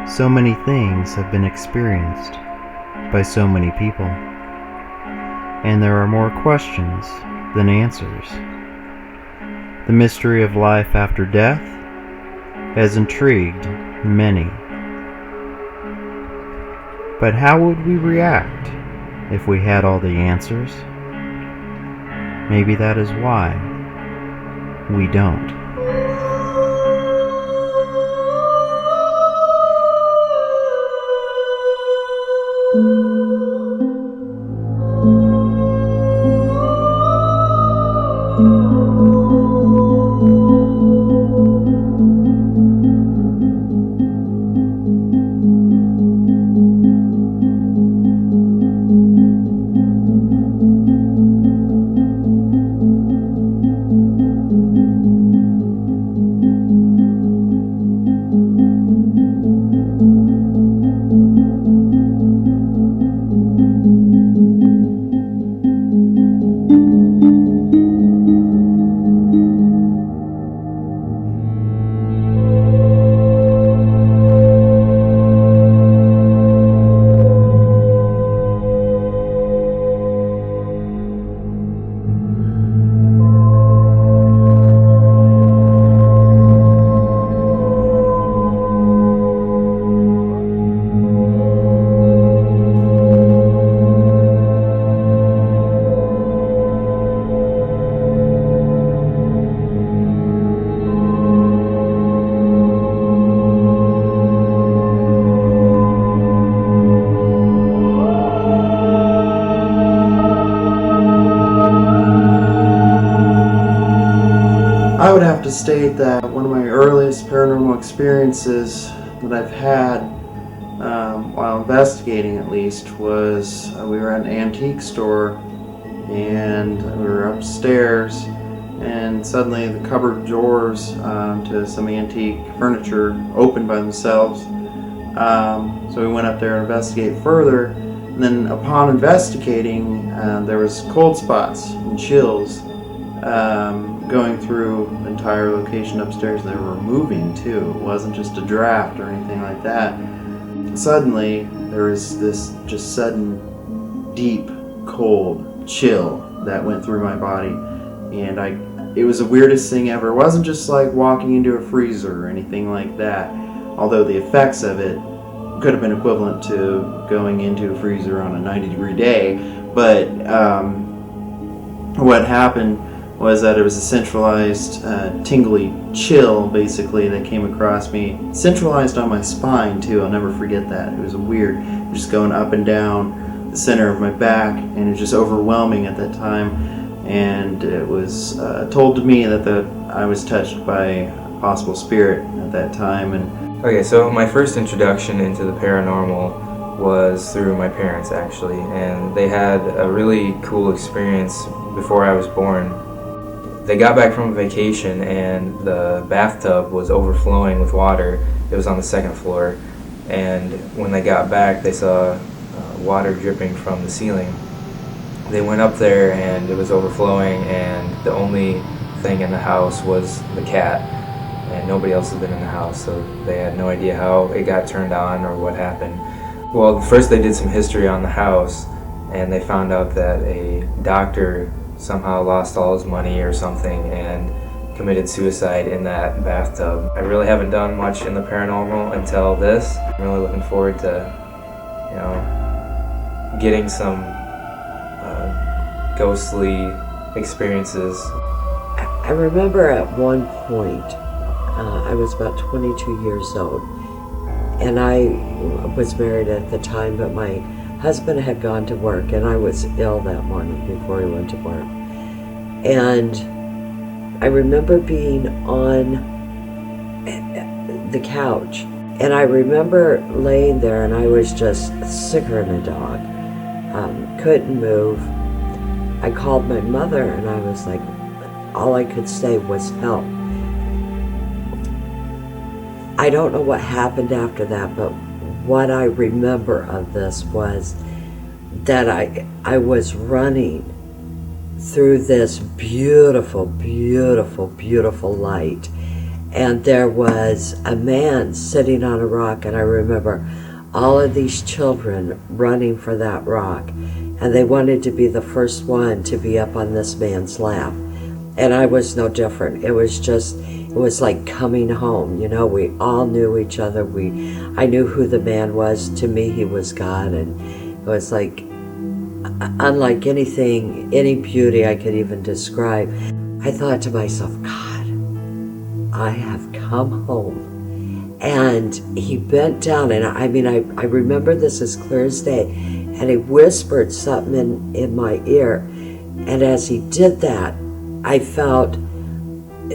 So many things have been experienced by so many people, and there are more questions than answers. The mystery of life after death has intrigued many. But how would we react if we had all the answers? Maybe that is why we don't. I would have to state that one of my earliest paranormal experiences that I've had, while investigating at least, was we were at an antique store and we were upstairs, and suddenly the cupboard doors to some antique furniture opened by themselves. So we went up there to investigate further, and then upon investigating there was cold spots and chills going through the entire location upstairs. They were moving too. It wasn't just a draft or anything like that. Suddenly there was this just sudden deep cold chill that went through my body, and it was the weirdest thing ever. It wasn't just like walking into a freezer or anything like that, although the effects of it could have been equivalent to going into a freezer on a 90-degree day. But what happened was that it was a centralized tingly chill basically that came across me, centralized on my spine too. I'll never forget that. It was weird, just going up and down the center of my back, and it was just overwhelming at that time. And it was told to me that I was touched by a possible spirit at that time. And okay, so my first introduction into the paranormal was through my parents actually, and they had a really cool experience before I was born. They got back from a vacation and the bathtub was overflowing with water. It was on the second floor, and when they got back they saw water dripping from the ceiling. They went up there and it was overflowing, and the only thing in the house was the cat, and nobody else had been in the house, so they had no idea how it got turned on or what happened. Well, first they did some history on the house, and they found out that a doctor somehow lost all his money or something and committed suicide in that bathtub. I really haven't done much in the paranormal until this. I'm really looking forward to, getting some ghostly experiences. I remember at one point, I was about 22 years old, and I was married at the time, but my husband had gone to work, and I was ill that morning before he went to work. And I remember being on the couch, and I remember laying there, and I was just sicker than a dog. Couldn't move. I called my mother, and I was like, all I could say was help. I don't know what happened after that, but what I remember of this was that I was running through this beautiful, beautiful, beautiful light, and there was a man sitting on a rock, and I remember all of these children running for that rock, and they wanted to be the first one to be up on this man's lap. And I was no different. It was like coming home. You know, we all knew each other. I knew who the man was. To me, he was God, and it was like unlike anything, any beauty I could even describe. I thought to myself, God, I have come home. And he bent down, and I remember this as clear as day, and he whispered something in my ear. And as he did that, I felt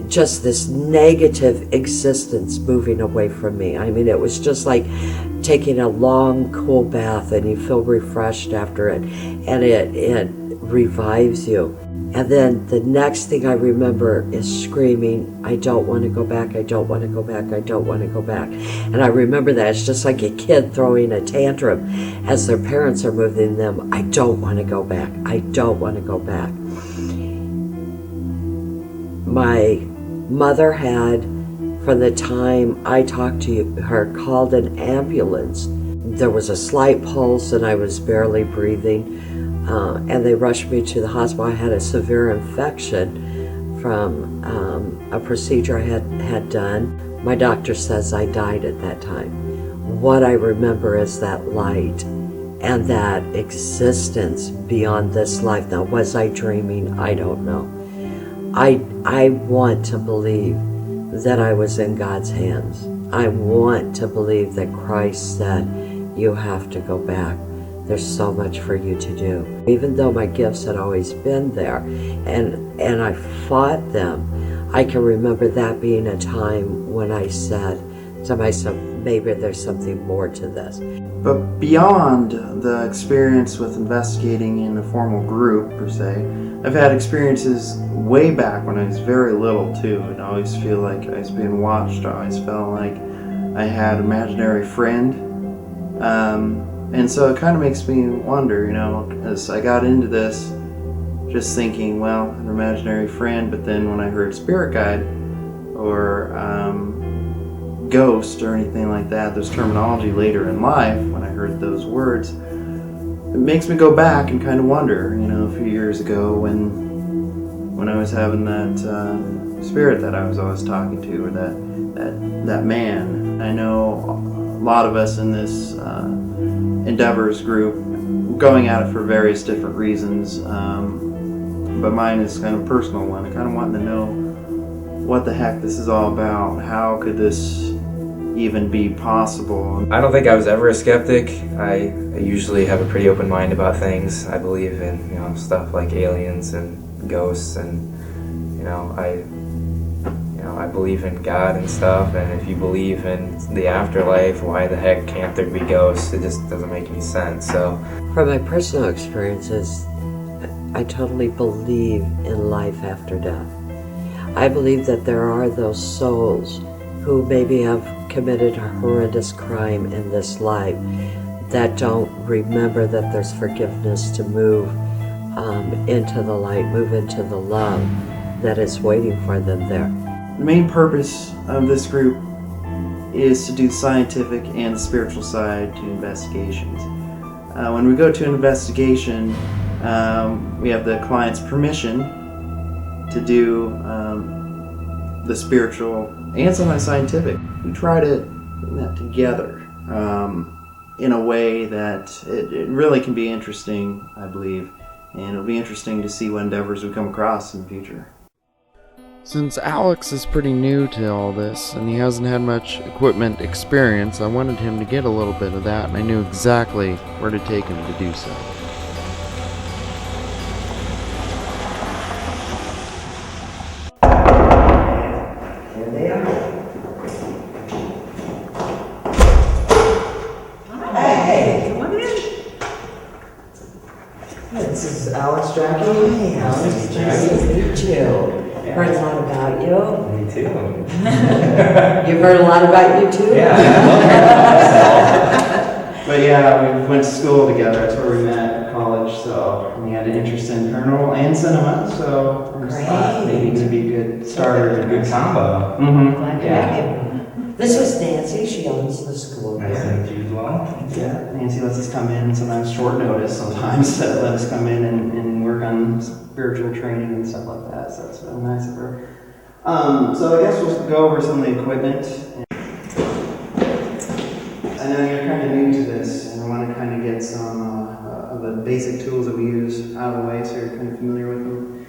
just this negative existence moving away from me. I mean, it was just like taking a long, cool bath, and you feel refreshed after it, and it revives you. And then the next thing I remember is screaming, I don't want to go back, I don't want to go back, I don't want to go back. And I remember that it's just like a kid throwing a tantrum as their parents are moving them, I don't want to go back, I don't want to go back. My mother had, from the time I talked to her, called an ambulance. There was a slight pulse and I was barely breathing. And they rushed me to the hospital. I had a severe infection from a procedure I had done. My doctor says I died at that time. What I remember is that light and that existence beyond this life. Now, was I dreaming? I don't know. I want to believe that I was in God's hands. I want to believe that Christ said, you have to go back. There's so much for you to do. Even though my gifts had always been there and I fought them, I can remember that being a time when I said to myself, maybe there's something more to this. But beyond the experience with investigating in a formal group, per se, I've had experiences way back when I was very little, too. And I always feel like I was being watched. I always felt like I had an imaginary friend. And so it kind of makes me wonder, you know, as I got into this, just thinking, well, an imaginary friend, but then when I heard spirit guide or ghost or anything like that, there's terminology later in life, when I heard those words, it makes me go back and kind of wonder, you know, a few years ago when I was having that spirit that I was always talking to, or that man. I know a lot of us in this Endeavors group going at it for various different reasons, but mine is kind of a personal one. I kind of wanting to know what the heck this is all about. How could this even be possible? I don't think I was ever a skeptic. I usually have a pretty open mind about things. I believe in, you know, stuff like aliens and ghosts, and I believe in God and stuff. And if you believe in the afterlife, why the heck can't there be ghosts? It just doesn't make any sense. So, from my personal experiences, I totally believe in life after death. I believe that there are those souls who maybe have committed a horrendous crime in this life that don't remember that there's forgiveness to move into the light, move into the love that is waiting for them there. The main purpose of this group is to do the scientific and the spiritual side to investigations. When we go to an investigation, we have the client's permission to do the spiritual and sometimes scientific. We try to bring that together in a way that it really can be interesting, I believe, and it'll be interesting to see what endeavors we come across in the future. Since Alex is pretty new to all this and he hasn't had much equipment experience, I wanted him to get a little bit of that, and I knew exactly where to take him to do so. Here they are. Hey, come on in. This is Alex Jackie. Hey, Alex. Nice to meet you. Heard a lot about you. me too. You've heard a lot about you too? But yeah, we went to school together. That's where we met at college. college, so and he had an interest in paranormal and cinema, so I just thought maybe it would be a good starter. Good combo. Mm-hmm. Glad to have you. This is Nancy. She owns the school Nice to here. meet you as well. Yeah, Nancy lets us come in sometimes short notice, sometimes let us come in and work on spiritual training and stuff like that, so it's really nice of her. So I guess we'll just go over some of the equipment. I know you're kind of new to this, and I want to kind of get some of the basic tools that we use out of the way so you're kind of familiar with them.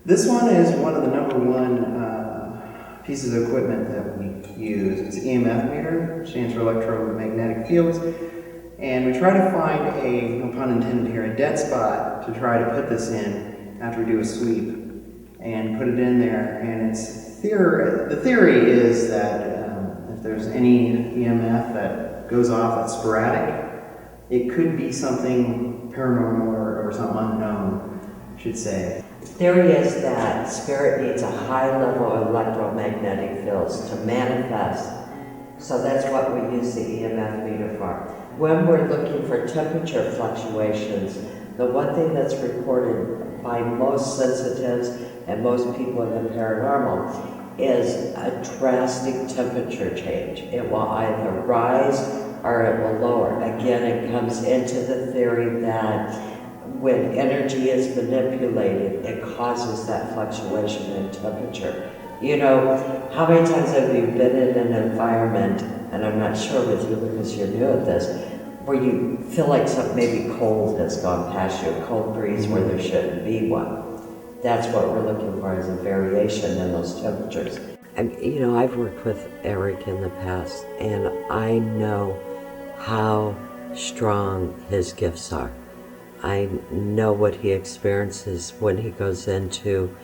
This one is one of the number one pieces of equipment that we use. It's an EMF meter, which stands for electromagnetic fields. And we try to find a, no pun intended here, a dead spot to try to put this in after we do a sweep and put it in there. And the theory is that if there's any EMF that goes off that's sporadic, it could be something paranormal or something unknown, I should say. Theory is that spirit needs a high level of electromagnetic fields to manifest. So that's what we use the EMF meter for. When we're looking for temperature fluctuations, the one thing that's reported by most sensitives and most people in the paranormal is a drastic temperature change. It will either rise or it will lower. Again, it comes into the theory that when energy is manipulated, it causes that fluctuation in temperature. You know, how many times have you been in an environment, and I'm not sure with you because you're new at this, where you feel like something maybe cold has gone past you, a cold breeze where there shouldn't be one. That's what we're looking for, is a variation in those temperatures. And you know, I've worked with Eric in the past, and I know how strong his gifts are. I know what he experiences when he goes into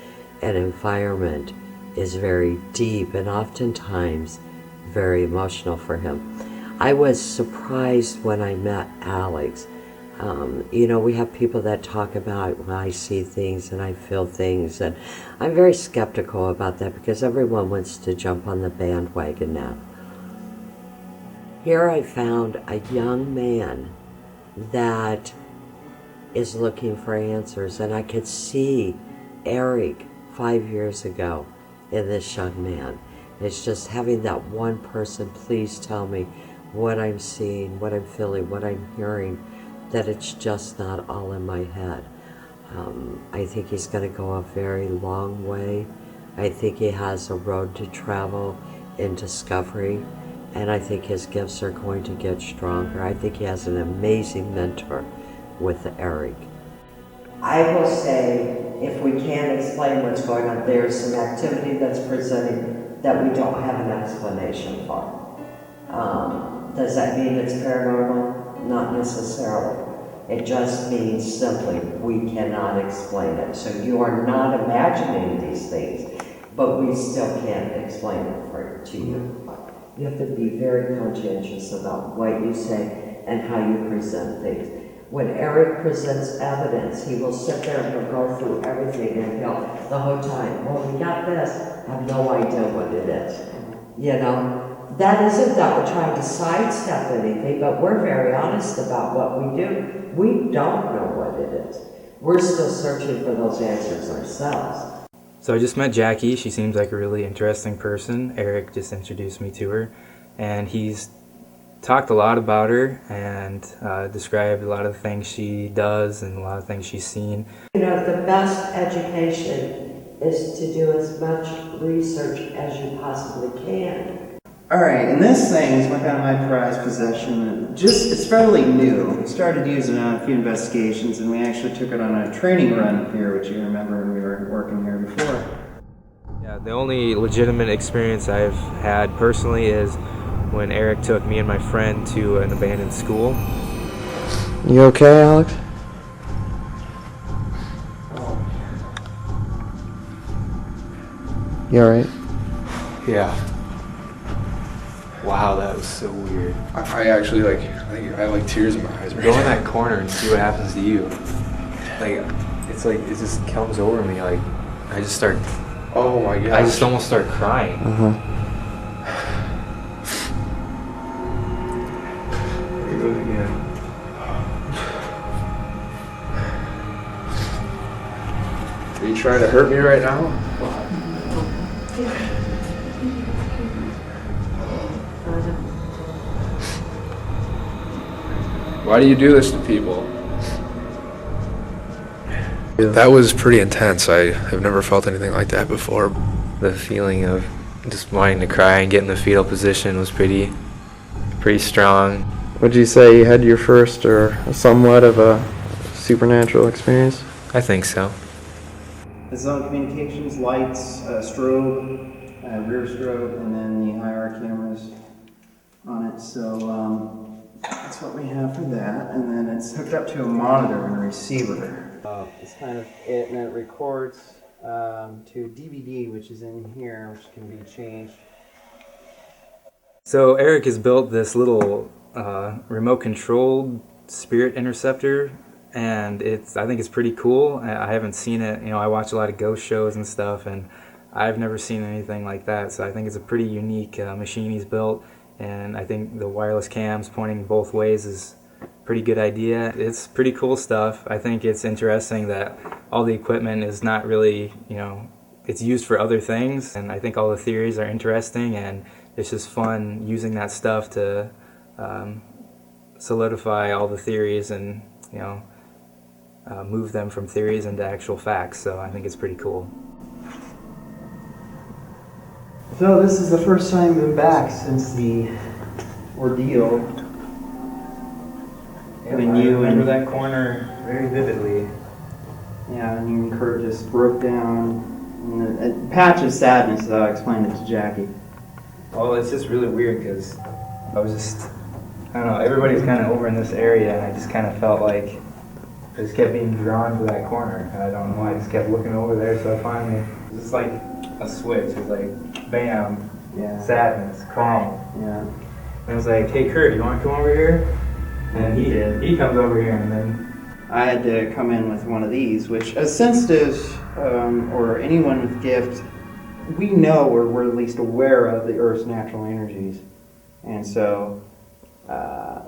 an environment is very deep and oftentimes very emotional for him. I was surprised when I met Alex. You know, we have people that talk about, well, I see things and I feel things, and I'm very skeptical about that because everyone wants to jump on the bandwagon now. Here I found a young man that is looking for answers, and I could see Eric 5 years ago in this young man. It's just having that one person, please tell me what I'm seeing, what I'm feeling, what I'm hearing, that it's just not all in my head. I think he's going to go a very long way. I think he has a road to travel in discovery, and I think his gifts are going to get stronger. I think he has an amazing mentor with Eric. I will say, if we can't explain what's going on, there's some activity that's presenting that we don't have an explanation for. Does that mean it's paranormal? Not necessarily. It just means simply we cannot explain it. So you are not imagining these things, but we still can't explain it to you. You have to be very conscientious about what you say and how you present things. When Eric presents evidence, he will sit there and he'll go through everything and he'll, the whole time, well, we got this, I have no idea what it is. You know, that isn't that we're trying to sidestep anything, but we're very honest about what we do. We don't know what it is. We're still searching for those answers ourselves. So I just met Jackie. She seems like a really interesting person. Eric just introduced me to her, and he's talked a lot about her and described a lot of the things she does and a lot of things she's seen. You know, the best education is to do as much research as you possibly can. Alright, and this thing is kind of my prized possession. It's fairly new. We started using it on a few investigations, and we actually took it on a training run here, which you remember when we were working here before. Yeah, the only legitimate experience I've had personally is when Eric took me and my friend to an abandoned school. You okay, Alex? You alright? Yeah. Wow, that was so weird. I actually I think I have tears in my eyes right Go in now. that corner and see what happens to you. It just comes over me, I just start, Oh my gosh. I just almost start crying. Here it goes again. Are you trying to hurt me right now? Why do you do this to people? That was pretty intense. I have never felt anything like that before. The feeling of just wanting to cry and get in the fetal position was pretty strong. Would you say you had your first or somewhat of a supernatural experience? I think so. This is on communications, lights, strobe, rear strobe, and then the IR cameras on it. So that's what we have for that. And then it's hooked up to a monitor and a receiver. It's kind of it, and it records to DVD, which is in here, which can be changed. So Eric has built this little remote-controlled spirit interceptor, and I think it's pretty cool. I haven't seen it. I watch a lot of ghost shows and stuff, and I've never seen anything like that. So I think it's a pretty unique machine he's built, and I think the wireless cams pointing both ways is a pretty good idea. It's pretty cool stuff. I think it's interesting that all the equipment is not really, it's used for other things, and I think all the theories are interesting, and it's just fun using that stuff to solidify all the theories and, move them from theories into actual facts. So I think it's pretty cool. So this is the first time we've been back since the ordeal. I remember that corner very vividly. Yeah, and you and Kurt just broke down. And a patch of sadness, though. I explained it to Jackie. Well, it's just really weird because I don't know, everybody's kind of over in this area, and I just kind of felt like I just kept being drawn to that corner. I don't know why, I just kept looking over there, so I finally, it was just like a switch. It was like, bam, sadness, calm. Yeah. And I was like, hey Kurt, you want to come over here? And he did. He comes over here, and then I had to come in with one of these, which as sensitives or anyone with gift, we know or we're at least aware of the Earth's natural energies. And so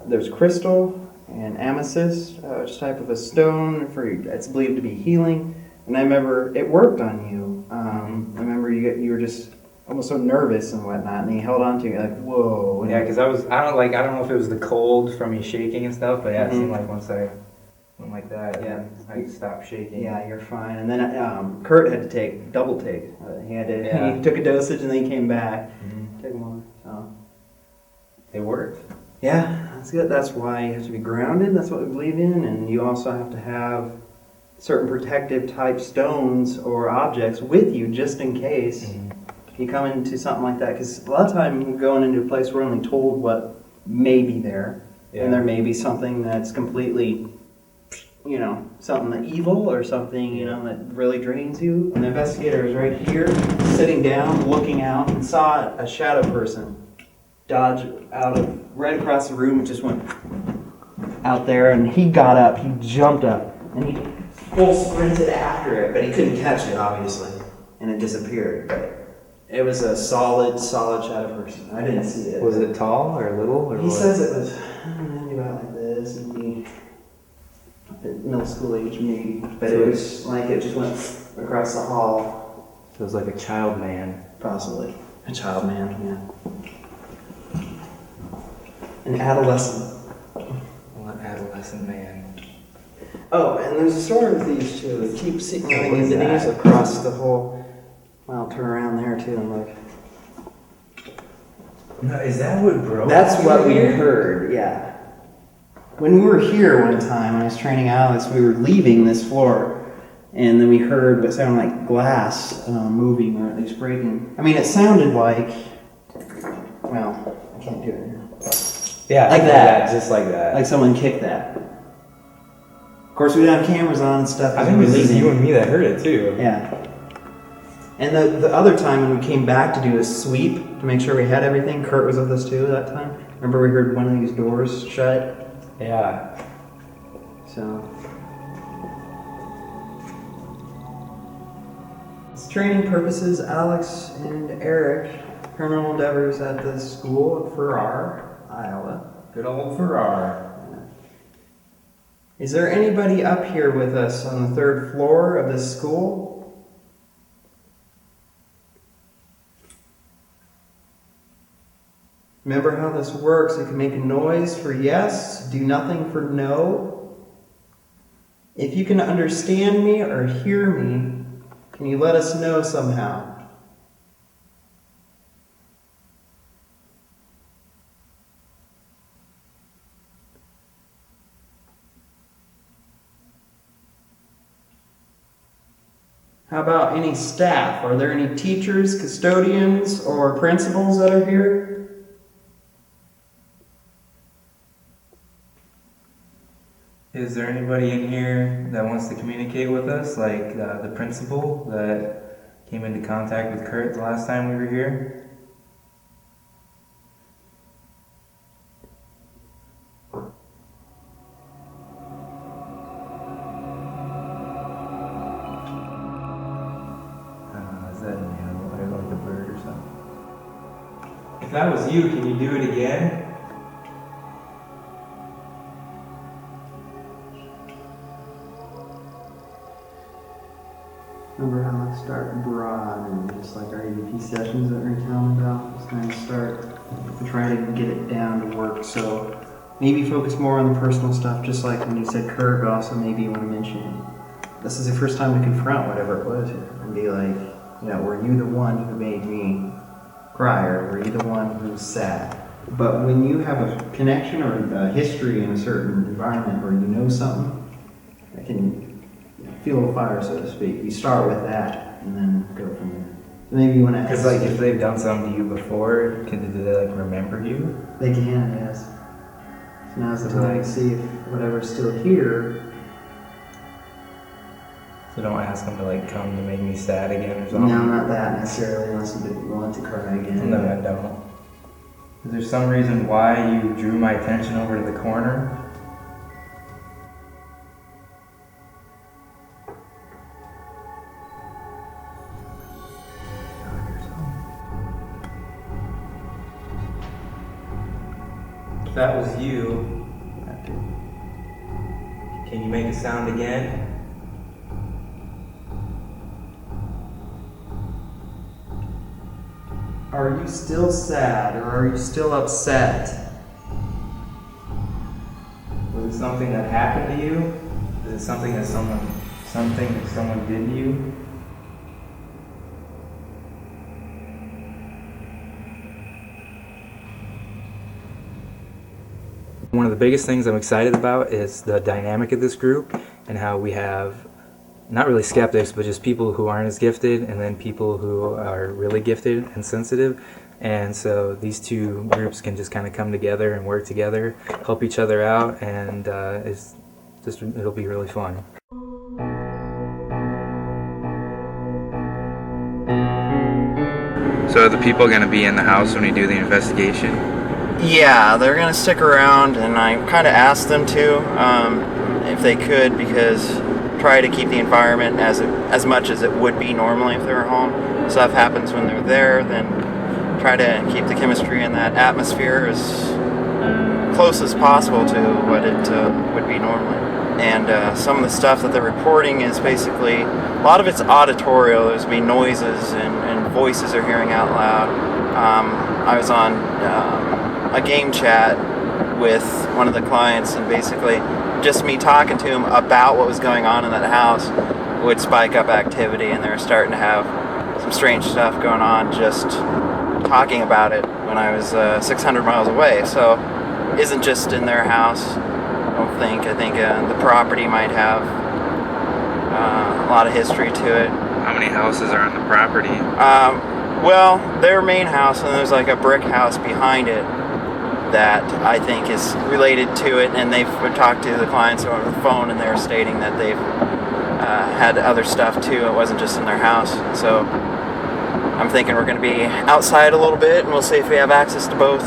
there's crystal and amethyst, which is type of a stone it's believed to be healing. And I remember it worked on you. I remember you were just almost so nervous and whatnot, and he held on to you like, whoa. yeah, because I don't know if it was the cold from me shaking and stuff, but yeah, it seemed like once I went like that, Yeah. I stopped shaking. Yeah, you're fine. And then Kurt had to double take. He took a dosage and then he came back. Took more. So It worked. yeah, that's good. That's why you have to be grounded. That's what we believe in, and you also have to have certain protective type stones or objects with you just in case you come into something like that. Because a lot of time we're going into a place we're only told what may be there, and there may be something that's completely, something evil or something, that really drains you. And the investigator was right here, sitting down, looking out, and saw a shadow person dodge right across the room and just went out there. And he got up, he jumped up, and he full sprinted after it, but he couldn't catch it, obviously, and it disappeared. But it was a solid shadow person. I didn't see it. Was it tall or little? Or He says it was maybe about like this, and middle school age maybe, but it was like it just went across the hall. So it was like a child man. Possibly. A child man, yeah. An adolescent. Well, an adolescent man. Oh, and there's a story with these two. They keep running into these across the whole. Well, I'll turn around there too and look. No, is that what broke? That's what we heard, yeah. When we were here one time, when I was training Alex, we were leaving this floor, and then we heard what sounded like glass moving, or at least breaking. I mean, it sounded like, well, I can't do it here. Yeah, like that. Just like that. Like someone kicked that. Of course, we didn't have cameras on and stuff. I think it was just you and me that heard it too. Yeah. And the other time when we came back to do a sweep to make sure we had everything, Kurt was with us too that time. Remember we heard one of these doors shut? Yeah. So. It's training purposes, Alex and Eric, Paranormal Endeavors at the school of Farrar, Iowa. Good old Farrar. Is there anybody up here with us on the third floor of this school? Remember how this works. You can make a noise for yes, do nothing for no. If you can understand me or hear me, can you let us know somehow? How about any staff? Are there any teachers, custodians, or principals that are here? Is there anybody in here that wants to communicate with us, like the principal that came into contact with Kurt the last time we were here? Is that an animal or like a bird or something? If that was you, can you do it again? Remember how I start broad and just like our EVP sessions that we're telling about, just kind of start and try to get it down to work. So maybe focus more on the personal stuff, just like when you said Kurt, but also maybe you want to mention this is the first time to confront whatever it was here and be like, you know, were you the one who made me cry, or were you the one who's sad? But when you have a connection or a history in a certain environment where you know something, that can fuel the fire, so to speak. You start with that and then go from there. So maybe you want to. Because like if they've done something to you before, do they like remember you? They can, yes. So now's the time to see if whatever's still here. So don't ask them to like come to make me sad again or something. No, not that necessarily, unless you want to cry again. No, I don't. Is there some reason why you drew my attention over to the corner? If that was you, can you make a sound again? Are you still sad, or are you still upset? Was it something that happened to you? Is it something that someone did to you? One of the biggest things I'm excited about is the dynamic of this group and how we have not really skeptics, but just people who aren't as gifted, and then people who are really gifted and sensitive. And so these two groups can just kind of come together and work together, help each other out, and it'll be really fun. So are the people going to be in the house when we do the investigation? Yeah, they're going to stick around, and I kind of asked them to, if they could, because try to keep the environment as much as it would be normally if they were home. Stuff happens when they're there, then try to keep the chemistry and that atmosphere as close as possible to what it would be normally. And some of the stuff that they're reporting is basically, a lot of it's auditorial. There's be noises and voices they're hearing out loud. I was on a game chat with one of the clients, and basically just me talking to him about what was going on in that house would spike up activity, and they were starting to have some strange stuff going on just talking about it when I was 600 miles away. So isn't just in their house, I don't think. I think the property might have a lot of history to it. How many houses are on the property? Well, their main house, and there's like a brick house behind it that I think is related to it, and they've talked to the clients over the phone, and they're stating that they've had other stuff too. It wasn't just in their house. So I'm thinking we're going to be outside a little bit, and we'll see if we have access to both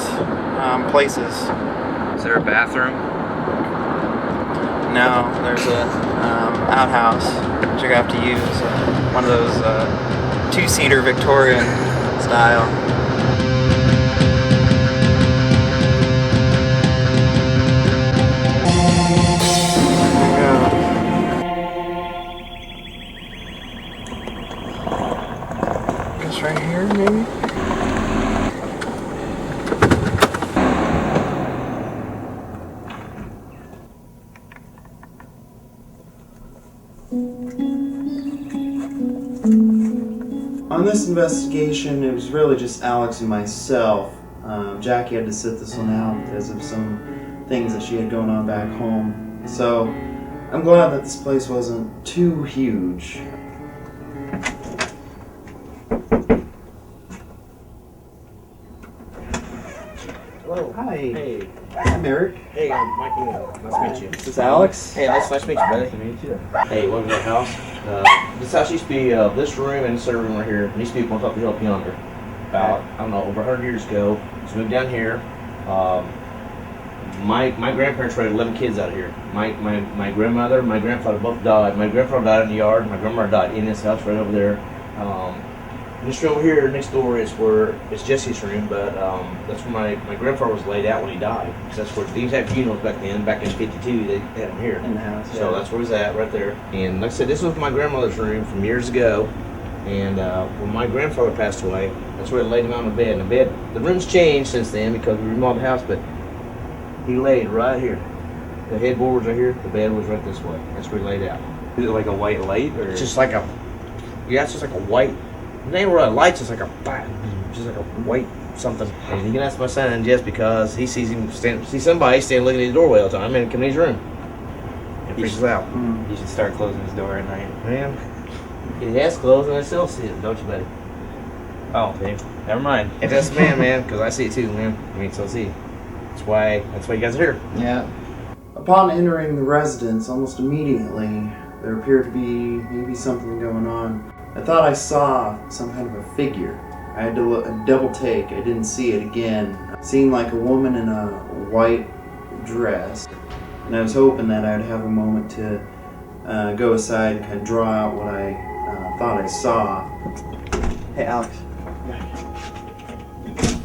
places. Is there a bathroom? No, there's a outhouse that you're going to have to use, one of those two-seater Victorian style. Right here, maybe? On this investigation, it was really just Alex and myself. Jackie had to sit this one out because of some things that she had going on back home. So I'm glad that this place wasn't too huge. Hello. Hi. Hey. I'm Eric. Hey, I'm Mikey. Nice to meet you. This is Alex. Hey, nice to meet you, buddy. Nice to meet you. Hey, welcome to the house. This house used to be this room and this other room right here. It used to be one top of the hill up yonder. About, I don't know, over 100 years ago. Just moved down here. My grandparents raised 11 kids out here. My grandmother, my grandfather both died. My grandfather died in the yard. My grandmother died in this house right over there. This room over here next door is where it's Jesse's room, but that's where my grandfather was laid out when he died. So that's where these had funerals back then. Back in '52, they had him here In the house. So that's where he's at, right there. And like I said, this was my grandmother's room from years ago. And when my grandfather passed away, that's where they laid him out on the bed. And the room's changed since then because we remodeled the house, but he laid right here. The headboard was right here. The bed was right this way. That's where he laid out. Is it like a white light or? It's just like a, yeah, it's just like a white. It ain't really a light, just like a white something. And you can ask my son just because he sees him see somebody standing looking at his doorway all the time and come in his room. It freaks us out. You should start closing his door at night. Man, it has closed and I still see it, don't you, buddy? Oh, never mind. And that's man, because I see it too, man. I mean, so see. That's why you guys are here. Yeah. Upon entering the residence, almost immediately, there appeared to be maybe something going on. I thought I saw some kind of a figure. I had to look, a double take. I didn't see it again. It seemed like a woman in a white dress. And I was hoping that I'd have a moment to go aside and kind of draw out what I thought I saw. Hey, Alex.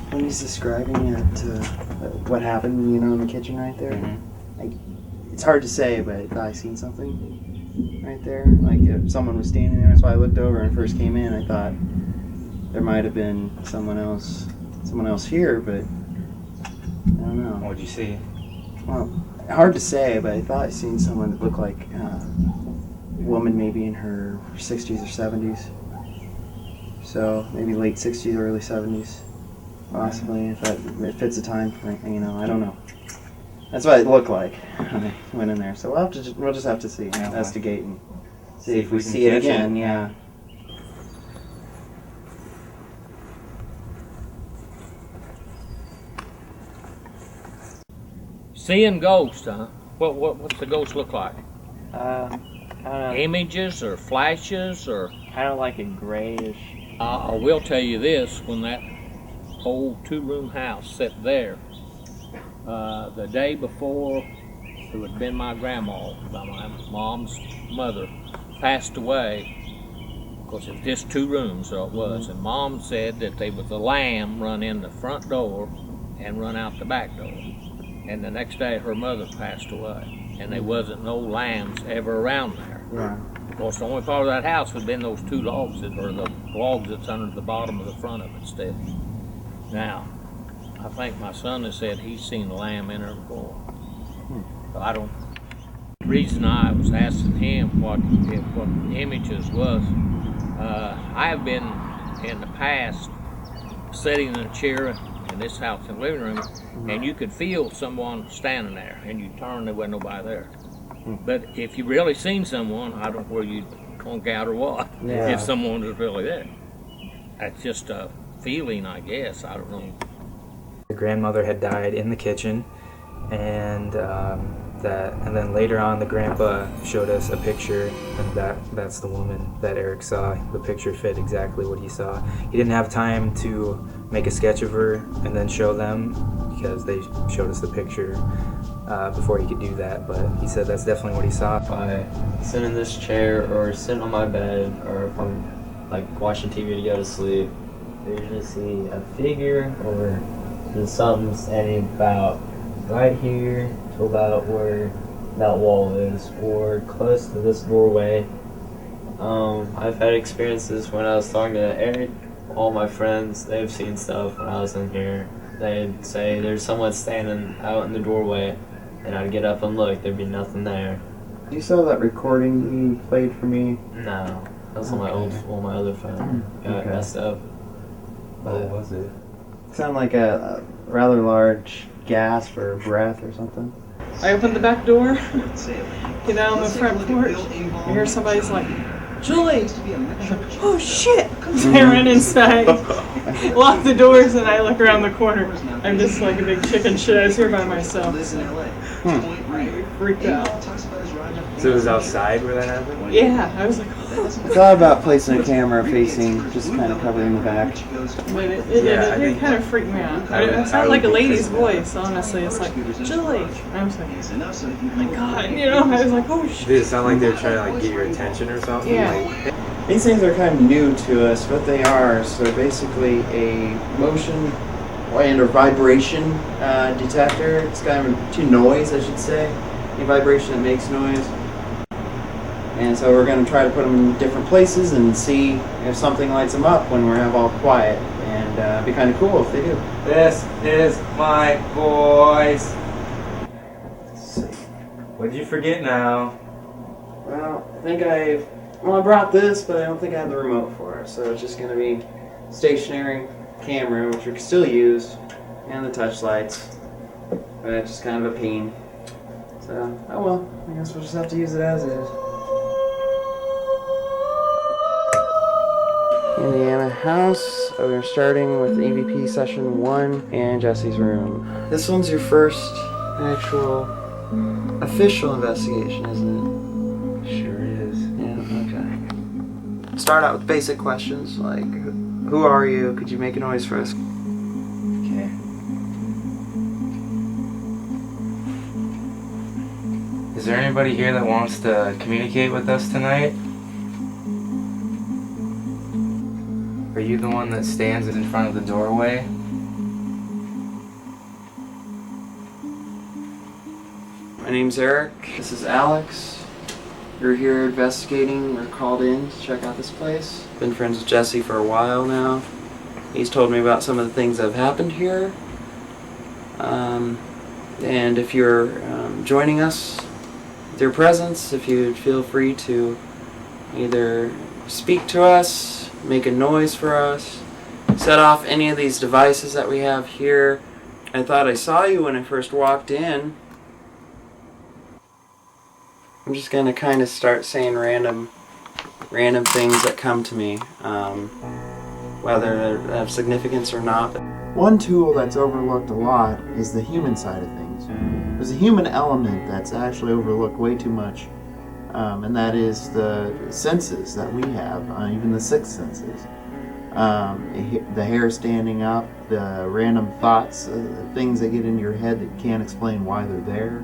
When he's describing it, what happened, in the kitchen right there, it's hard to say, but I thought I seen something right there. Like if someone was standing there. That's why I looked over and first came in. I thought there might have been someone else here, but I don't know. What'd you see? Well, hard to say, but I thought I seen someone that looked like a woman, maybe in her 60s or 70s. So maybe late 60s, early 70s, possibly. If that it fits the time frame, I don't know. That's what it looked like when I went in there. So we'll just have to see, investigate, and see if we see it again. Yeah. Seeing ghosts, huh? What's the ghost look like? I don't know. Images or flashes or? Kind of like a grayish. I will tell you this: when that old two-room house sat there, the day before, who had been my grandma, my mom's mother, passed away. Of course, it was just two rooms, so it was. And Mom said that there was a lamb run in the front door and run out the back door. And the next day, her mother passed away, and there wasn't no lambs ever around there. Yeah. Of course, the only part of that house had been those two logs, or the logs that's under the bottom of the front of it still. Now, I think my son has said he's seen a lamb in there before. But I don't. The reason I was asking him what images was, I have been in the past sitting in a chair in this house in the living room, and you could feel someone standing there, and you turn, there wasn't nobody there. But if you really seen someone, I don't know where you'd conk out or what, if someone was really there. That's just a feeling, I guess. I don't know. My grandmother had died in the kitchen, and then later on the grandpa showed us a picture, and that's the woman that Eric saw. The picture fit exactly what he saw. He didn't have time to make a sketch of her and then show them because they showed us the picture before he could do that, but he said that's definitely what he saw. If I sit in this chair or sit on my bed, or if I'm like watching TV to go to sleep, I usually see a figure or just something standing about right here to about where that wall is, or close to this doorway. I've had experiences when I was talking to Eric. All my friends, they've seen stuff when I was in here. They'd say there's someone standing out in the doorway, and I'd get up and look, there'd be nothing there. You saw that recording you played for me? No. That's on my other phone. Got messed up. What was it? Sound like a rather large gasp or breath or something. I opened the back door, get out on the front porch, I hear somebody's like, Julie! Oh shit! So I ran inside, locked the doors, and I look around the corner. I'm just like a big chicken shit. I was here by myself. I freaked out. So it was outside where that happened? Yeah, I was like, I thought about placing a camera facing, just kind of covering the back. but it kind of freaked me out. It sounded like a lady's voice, honestly. It's like, Julie! And I was like, oh my god, you know? I was like, oh shit. Did it sound like they were trying to like get your attention or something? Yeah. Like, These things are kind of new to us. What they are, so they're basically a motion and or vibration detector. It's kind of to noise, I should say. Any vibration that makes noise. And so we're going to try to put them in different places and see if something lights them up when we're all quiet. And it'd be kind of cool if they do. this is my voice. What'd you forget now? Well, I brought this, but I don't think I have the remote for it. So it's just going to be stationary camera, which we can still use, and the touch lights. But it's just kind of a pain. So, oh well, I guess we'll just have to use it as is. Indiana house. We're starting with EVP session 1 and Jesse's room. This one's your first actual official investigation, isn't it? Sure is. Yeah, okay. Start out with basic questions like, who are you? Could you make a noise for us? Okay. Is there anybody here that wants to communicate with us tonight? Are you the one that stands in front of the doorway? My name's Eric. This is Alex. You're here investigating or called in to check out this place. Been friends with Jesse for a while now. He's told me about some of the things that have happened here. And if you're joining us with your presence, if you'd feel free to either speak to us, make a noise for us, set off any of these devices that we have here. I thought I saw you when I first walked in. I'm just gonna kind of start saying random things that come to me, whether they have significance or not. One tool that's overlooked a lot is the human side of things. There's a human element that's actually overlooked way too much, and that is the senses that we have, even the sixth senses. The hair standing up, the random thoughts, things that get into your head that you can't explain why they're there.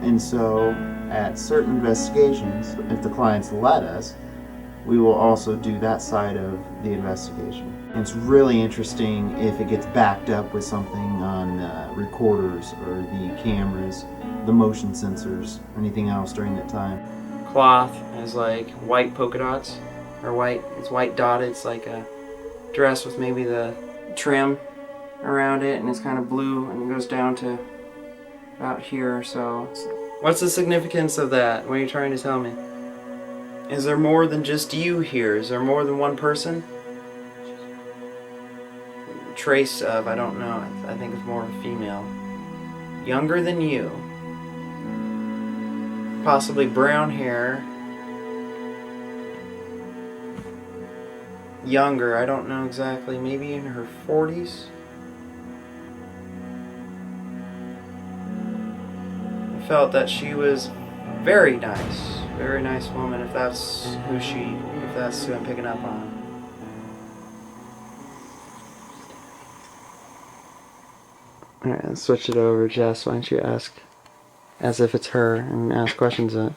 And so at certain investigations, if the clients let us, we will also do that side of the investigation. And it's really interesting if it gets backed up with something on recorders or the cameras, the motion sensors, anything else during that time. Cloth has like white polka dots, or it's white dotted. It's like a dress with maybe the trim around it, and it's kind of blue and it goes down to about here or so. What's the significance of that? What are you trying to tell me? Is there more than just you here? Is there more than one person? Trace of, I don't know, I think it's more of a female. Younger than you. Possibly brown hair. Younger, I don't know exactly, maybe in her 40s. I felt that she was very nice woman, if that's who I'm picking up on. Alright, let's switch it over. Jess, why don't you ask as if it's her and ask questions that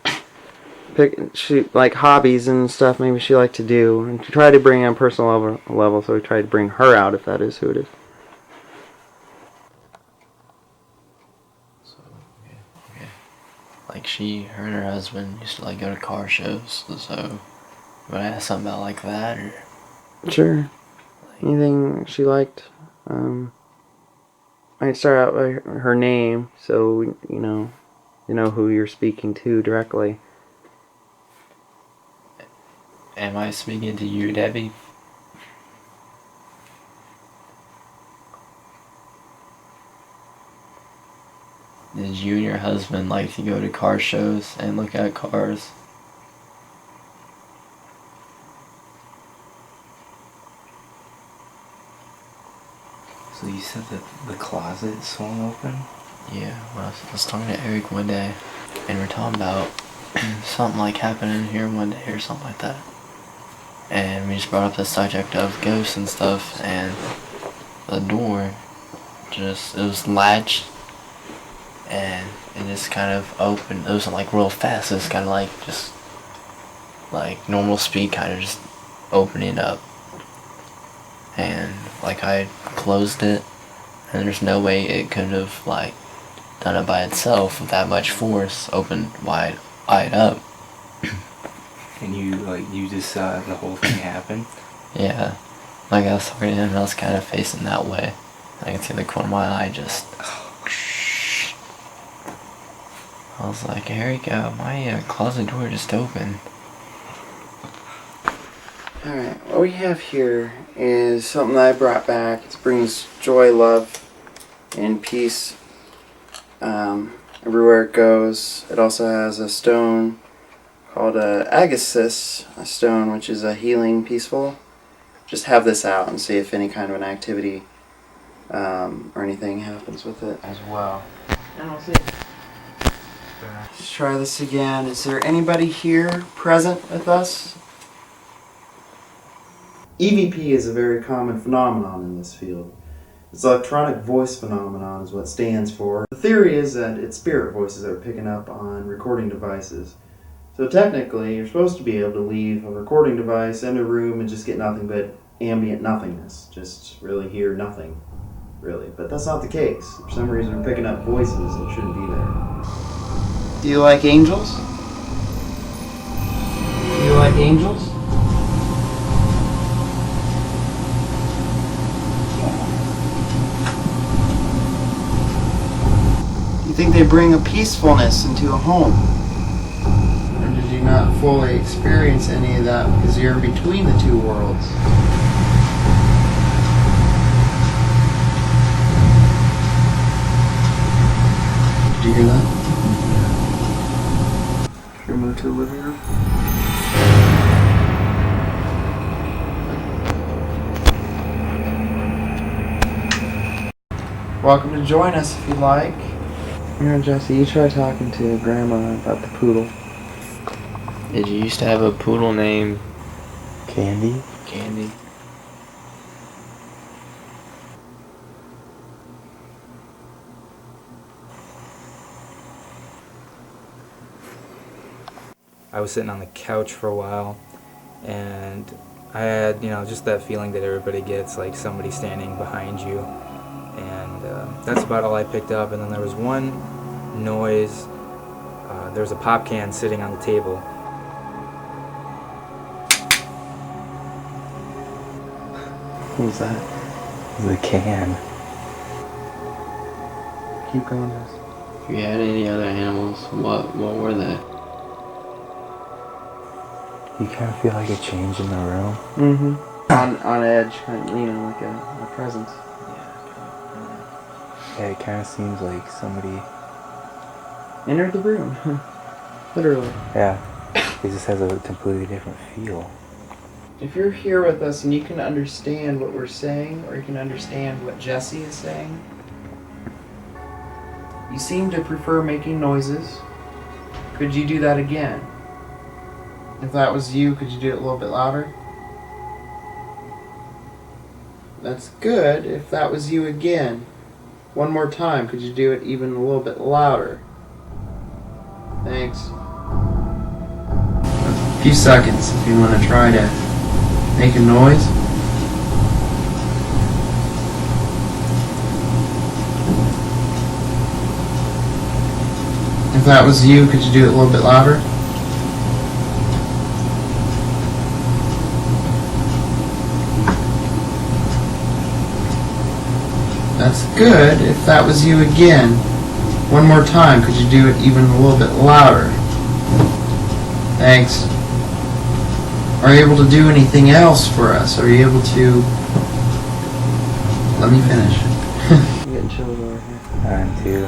she like hobbies and stuff maybe she liked to do, and try to bring on personal level, so we try to bring her out if that is who it is. Like her and her husband used to like go to car shows, so would I ask something about like that or? Sure. Anything she liked. I'd start out by her name, so you know who you're speaking to directly. Am I speaking to you, Debbie? Did you and your husband like to go to car shows and look at cars? So you said that the closet swung open? Yeah, well, I was talking to Eric one day, and we're talking about something like happening here one day or something like that. And we just brought up the subject of ghosts and stuff, and the door it was latched, and it just kind of opened. It wasn't like real fast, it was kind of like just like normal speed, kind of just opening up. And like I closed it, and there's no way it could have like done it by itself with that much force, opened wide up. And you just saw the whole thing happen? Yeah. Like I was talking to him and I was kind of facing that way. I could see the corner of my eye just... I was like, Eric, my closet door just opened. Alright, what we have here is something that I brought back. It brings joy, love, and peace everywhere it goes. It also has a stone called agassiz, a stone which is a healing, peaceful. Just have this out and see if any kind of an activity or anything happens with it as well. And we'll see. Let's try this again. Is there anybody here present with us? EVP is a very common phenomenon in this field. It's electronic voice phenomenon is what it stands for. The theory is that it's spirit voices that are picking up on recording devices. So technically, you're supposed to be able to leave a recording device in a room and just get nothing but ambient nothingness. Just really hear nothing, really. But that's not the case. For some reason, we're picking up voices that shouldn't be there. Do you like angels? Do you like angels? Do you think they bring a peacefulness into a home? Or did you not fully experience any of that because you're between the two worlds? Did you hear that? Should we move to the living room? Welcome to join us if you'd like. Here, Jesse, you try talking to Grandma about the poodle. Did you used to have a poodle named Candy? Candy? I was sitting on the couch for a while, and I had, just that feeling that everybody gets, like somebody standing behind you. And that's about all I picked up. And then there was one noise. There was a pop can sitting on the table. What was that? The can. Keep going, Jesse. If you had any other animals, what were they? You kind of feel like a change in the room. Mm-hmm. On edge, kind of, like a presence. Yeah, it kind of seems like somebody entered the room. Literally. Yeah, it just has a completely different feel. If you're here with us and you can understand what we're saying, or you can understand what Jesse is saying, you seem to prefer making noises. Could you do that again? If that was you, could you do it a little bit louder? That's good. If that was you again, one more time, could you do it even a little bit louder? Thanks. A few seconds if you want to try to make a noise. If that was you, could you do it a little bit louder? That's good. If that was you again, one more time, could you do it even a little bit louder? Thanks. Are you able to do anything else for us? Are you able to... Let me finish. I'm getting chills over here. I'm too.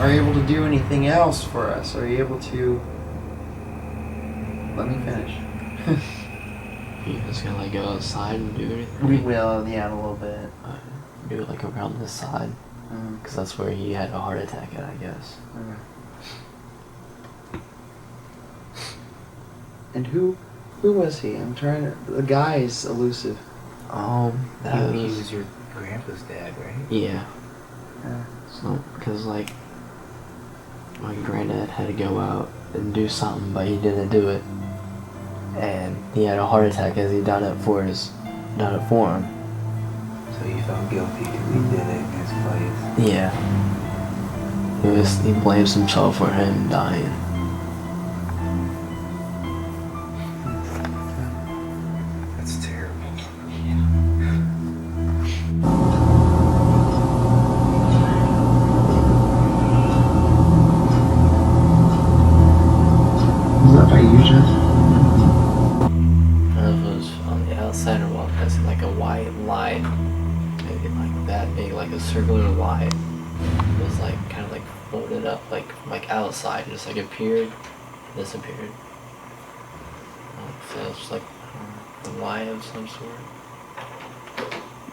Are you able to do anything else for us? Are you able to... Let me finish. You just gonna like go outside and do anything? We will, yeah, in a little bit. Do it like around this side, because that's where he had a heart attack at, I guess. And who was he? I'm trying to... The guy's elusive. That He was was your grandpa's dad, right? yeah. So, because like my granddad had to go out and do something, but he didn't do it, and he had a heart attack as he done it for him. So he felt guilty because he did it in his place. Yeah. He blames himself for him dying. That's terrible. Is that by you, Jeff? It was on the outside of what? That's like a white light, maybe like that big, like a circular light. It was like kind of like floated up, like outside, just like appeared, disappeared. So it's like the light of some sort.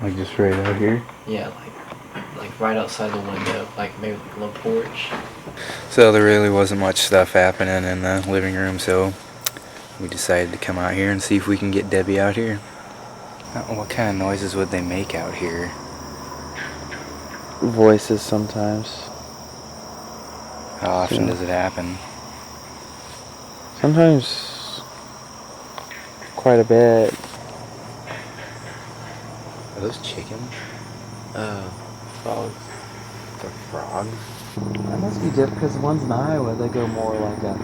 Like just right out here? Yeah, like right outside the window, like maybe like a little porch. So there really wasn't much stuff happening in the living room, so we decided to come out here and see if we can get Debbie out here. What kind of noises would they make out here? Voices sometimes. How often does it happen? Sometimes quite a bit. Are those chickens? Frogs. The frogs? That must be different because the ones in Iowa, they go more like a...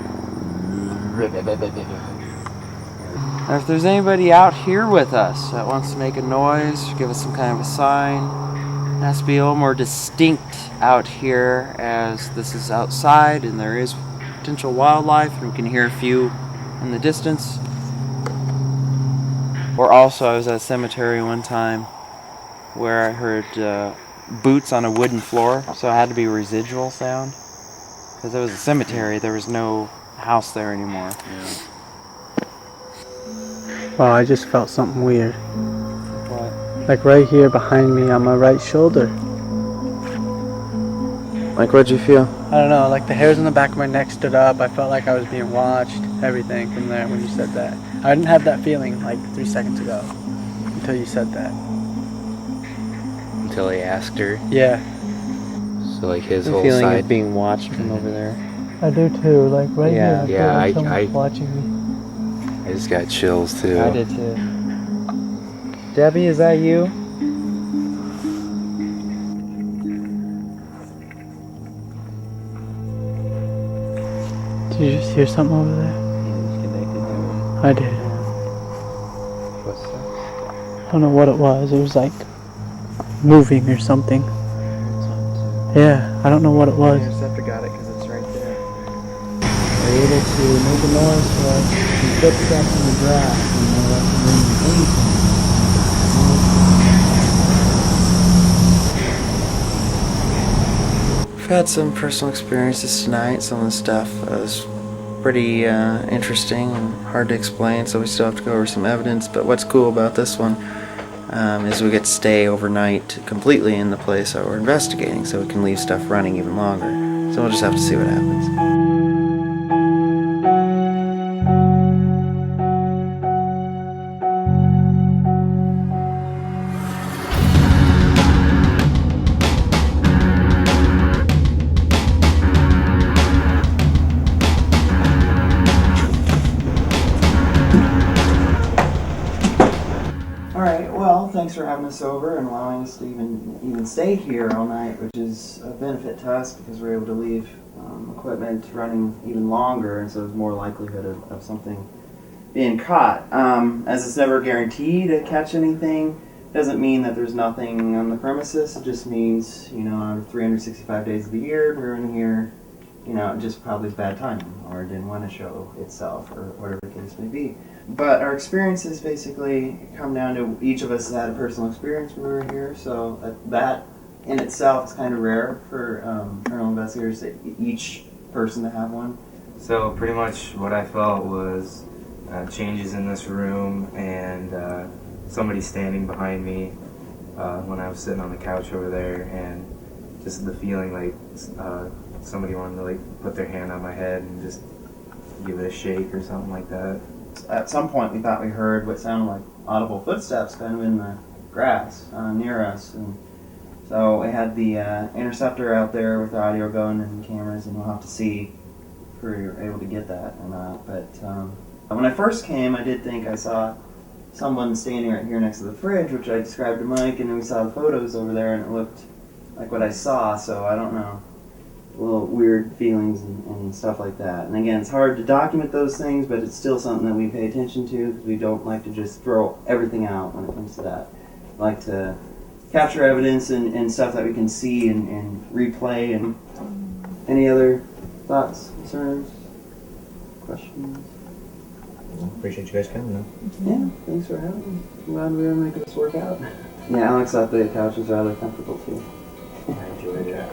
And if there's anybody out here with us that wants to make a noise, give us some kind of a sign, it has to be a little more distinct out here, as this is outside and there is potential wildlife and we can hear a few in the distance. Or also, I was at a cemetery one time where I heard boots on a wooden floor, so it had to be residual sound. Because it was a cemetery, there was no house there anymore. Yeah. Wow, I just felt something weird. What? Like right here behind me on my right shoulder. Like, what'd you feel? I don't know, like the hairs on the back of my neck stood up. I felt like I was being watched. Everything from there when you said that. I didn't have that feeling like 3 seconds ago until you said that. Until he asked her. Yeah. So like his The whole feeling side. of being watched from over there. I do too, like right Yeah. here. Yeah, feel like someone's watching me. I just got chills too. I did too. Debbie, is that you? Did you just hear something over there? I did. What's that? I don't know what it was. It was like moving or something. Yeah, I don't know what it was. I just have to got it because it's right there. Are you able to make a noise for us? Some footsteps in the grass, you know, that can mean anything. I've had some personal experiences tonight. Some of the stuff was pretty interesting and hard to explain, so we still have to go over some evidence. But what's cool about this one is we get to stay overnight completely in the place that we're investigating, so we can leave stuff running even longer. So we'll just have to see what happens. Alright, well, thanks for having us over and allowing us to even stay here all night, which is a benefit to us because we're able to leave equipment running even longer, and so there's more likelihood of something being caught. As it's never guaranteed to catch anything, doesn't mean that there's nothing on the premises. It just means, you know, out of 365 days of the year, we're in here, you know, just probably bad timing, or it didn't want to show itself, or whatever the case may be. But our experiences basically come down to each of us had a personal experience when we were here, so that in itself is kind of rare for paranormal investigators, each person to have one. So pretty much what I felt was changes in this room and somebody standing behind me when I was sitting on the couch over there, and just the feeling like somebody wanted to like put their hand on my head and just give it a shake or something like that. At some point we thought we heard what sounded like audible footsteps kind of in the grass near us, and so we had the interceptor out there with the audio going and cameras, and we'll have to see if we're able to get that or not. But when I first came, I did think I saw someone standing right here next to the fridge, which I described to Mike, and then we saw the photos over there, and it looked like what I saw, so I don't know. Little weird feelings and stuff like that. And again, it's hard to document those things, but it's still something that we pay attention to because we don't like to just throw everything out when it comes to that. We like to capture evidence and stuff that we can see and replay. And any other thoughts, concerns, questions? Appreciate you guys coming, though. Yeah, thanks for having me. I'm glad we were able to make this work out. Yeah, Alex thought the couch was rather comfortable too. I enjoyed it.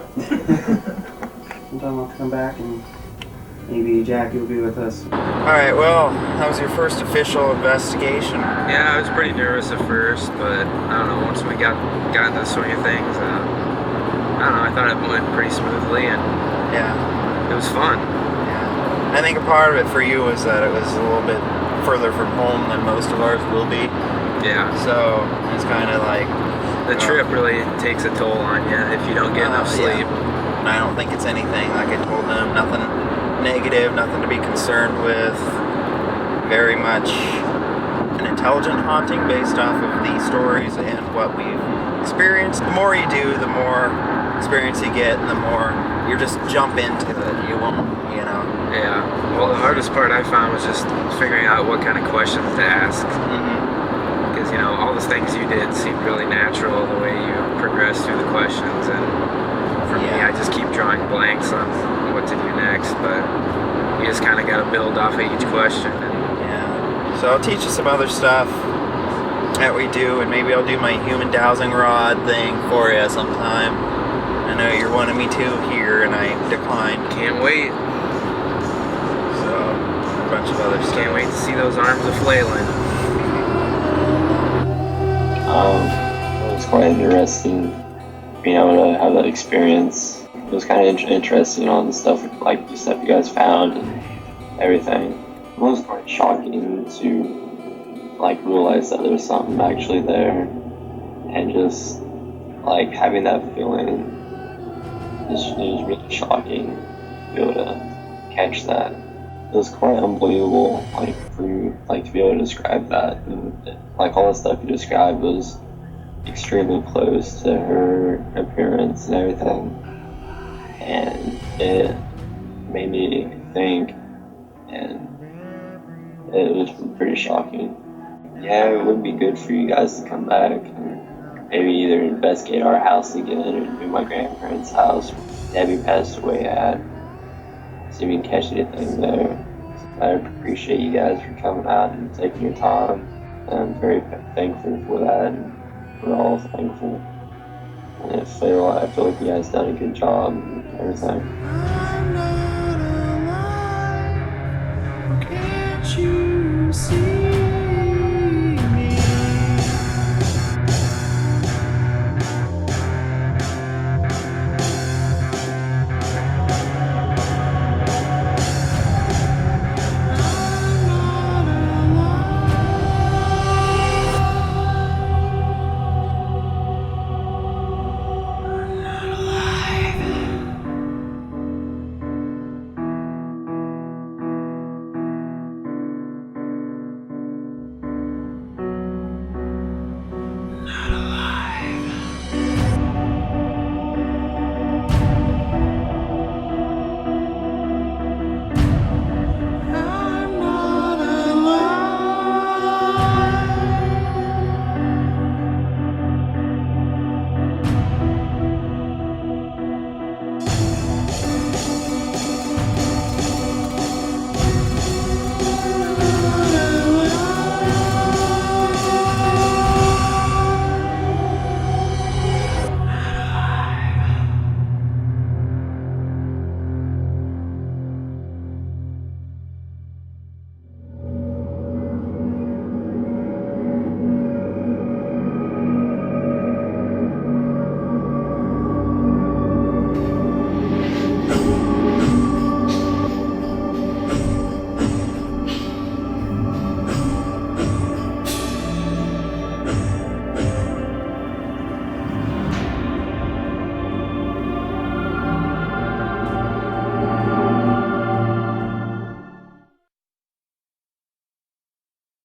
Sometime I'll have to come back and maybe Jackie will be with us. Alright, well, that was your first official investigation. Yeah, I was pretty nervous at first, but I don't know, once we got into the swing of things, I don't know, I thought it went pretty smoothly, and yeah, it was fun. Yeah. I think a part of it for you was that it was a little bit further from home than most of ours will be. Yeah. So it's kind of like the trip really takes a toll on you if you don't get enough sleep. Yeah. And I don't think it's anything, like I told them, nothing negative, nothing to be concerned with. Very much an intelligent haunting based off of these stories and what we've experienced. The more you do, the more experience you get, and the more you just jump into it. You won't, you know. Yeah. Well, the hardest part I found was just figuring out what kind of questions to ask. Because, you know, all the things you did seemed really natural, the way you progressed through the questions, and for me, I just keep drawing blanks on what to do next, but you just kind of got to build off of each question. Yeah. So I'll teach you some other stuff that we do, and maybe I'll do my human dowsing rod thing for you sometime. I know you're wanting me to here, and I declined. Can't wait. So, a bunch of other stuff. Can't wait to see those arms a flailing. It was quite interesting being able to have that experience. It was kind of interesting on the stuff, like the stuff you guys found and everything. It was quite shocking to like realize that there was something actually there, and just like having that feeling. It was really shocking to be able to catch that. It was quite unbelievable, like for you, like to be able to describe that. And, like all the stuff you described was extremely close to her appearance and everything, and it made me think, and it was pretty shocking. Yeah, it would be good for you guys to come back and maybe either investigate our house again or do my grandparents' house Debbie passed away at, see if we can catch anything there. I appreciate you guys for coming out and taking your time, and I'm very thankful for that. And we're all thankful, and I feel like you guys done a good job and everything.